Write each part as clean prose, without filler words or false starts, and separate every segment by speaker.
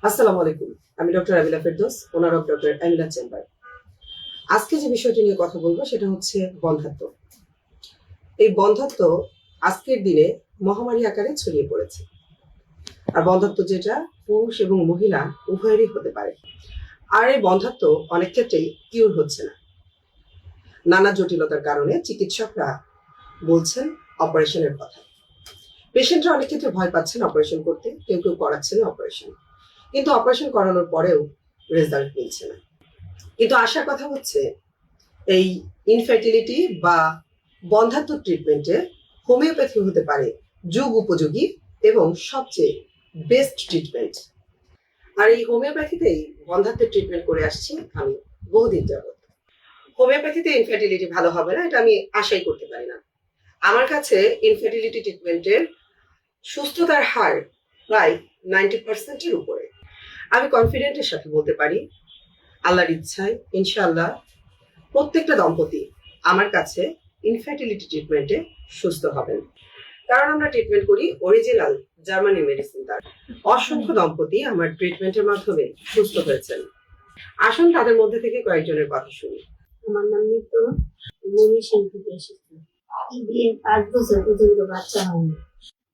Speaker 1: আসসালামু আলাইকুম। আমি doctor Abila Ferdous, owner of doctor Amila chamber. আজকে যে বিষয়টি নিয়ে কথা বলবো সেটা হচ্ছে বন্ধ্যাত্ব। এই বন্ধ্যাত্ব আজকের দিনে মহামারী আকারে ছড়িয়ে পড়েছে। আর বন্ধ্যাত্ব যেটা পুরুষ এবং মহিলা উভয়েরই হতে পারে। আর এই বন্ধ্যাত্ব অনেক ক্ষেত্রেই কিউর হচ্ছে না। নানা জটিলতার কারণে চিকিৎসকরা বলছেন অপারেশনের কথা। পেশেন্টরা অনেক ক্ষেত্রে ভয় পাচ্ছেন অপারেশন করতে, কেউ কেউ করাচ্ছেন অপারেশন, কিন্তু অপারেশন করানোর পরেও রেজাল্ট মিলছে না। কিন্তু আশার কথা হচ্ছে এই ইনফার্টিলিটি বা বন্ধ্যাত্ব ট্রিটমেন্টে হোমিওপ্যাথি হতে পারে যুগ উপযোগী এবং সবচেয়ে বেস্ট ট্রিটমেন্ট। আর এই হোমিওপ্যাথিতেই বন্ধ্যাত্বের ট্রিটমেন্ট করে আসছি আমি বহুদিন যাবত। হোমিওপ্যাথিতে ইনফার্টিলিটি ভালো হবে না এটা আমি আশাই করতে পারি না। আমার কাছে ইনফার্টিলিটি ট্রিটমেন্টের সুস্থতার হার প্রায় 90%-এর উপরে। আমি কনফিডেন্টের সাথে বলতে পারি আল্লাহর ইচ্ছায় ইনশাআল্লাহ প্রত্যেকটা দম্পতি আমার কাছে ইনফার্টিলিটি ট্রিটমেন্টে সুস্থ হবেন, কারণ আমরা ট্রিটমেন্ট করি অরিজিনাল জার্মানি মেডিসিন দ্বারা। অসংখ্য দম্পতি আমার ট্রিটমেন্টের মাধ্যমে সুস্থ হয়েছেন। আসুন তাদের মধ্যে থেকে কয়েকজনের কথা শুনি।
Speaker 2: আমার নাম মিতু, ময়মনসিংহ থেকে এসেছি। বিয়ে 5 বছর পর্যন্ত বাচ্চা হয়নি।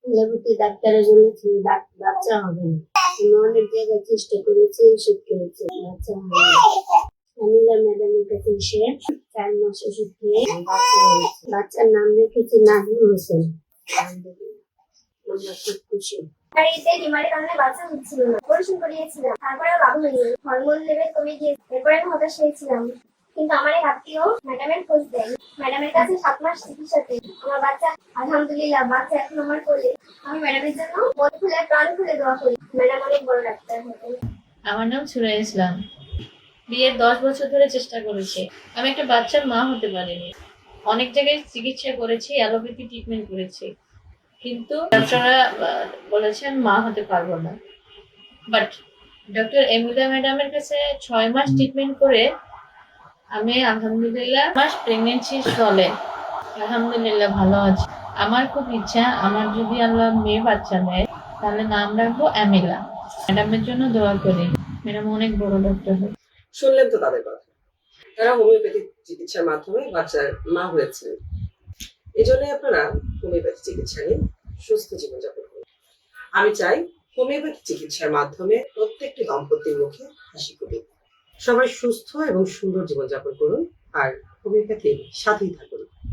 Speaker 2: এলাকাতে ডাক্তারে বলেছিল বাচ্চা হবে না। আমি অনেক জায়গায় চেষ্টা করেছি, ওষুধ খেয়েছি, বাচ্চা হয়নি। আমিলা ম্যাডামের কাছে এসে 4 মাস ওষুধ খেয়ে বাচ্চা হয়েছে। বাচ্চার নাম রেখেছি নাজমুল হোসেন। আমরা খুব খুশি।
Speaker 3: বাচ্চা হচ্ছিল না, অপারেশন করিয়েছিলাম, তারপরে লাভ হয়নি। হরমোন লেভেল কমে গিয়ে এরপরে আমি হতাশ হয়েছিলাম। কিন্তু আমার এক আত্মীয় ম্যাডামের খোঁজ দেয়। ম্যাডামের কাছে 7 মাস চিকিৎসাতে আমার বাচ্চা আলহামদুলিল্লাহ, বাচ্চা এখন আমার কোলে। আমি ম্যাডামের জন্য মন খুলে প্রাণ খুলে দোয়া করি। ম্যাডাম অনেক বড় ডাক্তার হতেন।
Speaker 4: আমার নাম সুরাই ইসলাম। বিয়ের 10 বছর ধরে চেষ্টা করেছি। আমি একটা বাচ্চার মা হতে পারিনি। অনেক জায়গায় চিকিৎসা করেছি, অ্যালোপ্যাথি ট্রিটমেন্ট করেছি, কিন্তু ডক্টররা বলেছেন মা হতে পারবো না। বাট ডক্টর এমিলা ম্যাডামের কাছে 6 মাস ট্রিটমেন্ট করে আমি আলহামদুলিল্লাহ মাস প্রেগনেন্সি চলে, আলহামদুলিল্লাহ ভালো আছি। আমার খুব ইচ্ছা, আমার যদি আল্লাহ মেয়ে বাচ্চা নেয় তাহলে নাম রাখবো আমিলা। ম্যাডামের জন্য দোয়া করি, ম্যাডাম অনেক বড় ডক্টর।
Speaker 1: শুনলেন তো তাদের কথা। তারা হোমিওপ্যাথি চিকিৎসার মাধ্যমে বাচ্চার মা হয়েছেন। এই জন্য আপনারা হোমিওপ্যাথি চিকিৎসা নিয়ে সুস্থ জীবনযাপন করুন। আমি চাই হোমিওপ্যাথি চিকিৎসার মাধ্যমে প্রত্যেকটি দম্পতির মুখে হাসি ফুটুক। সবাই সুস্থ এবং সুন্দর জীবনযাপন করুন আর হোমিওপ্যাথির সাথেই থাকুন।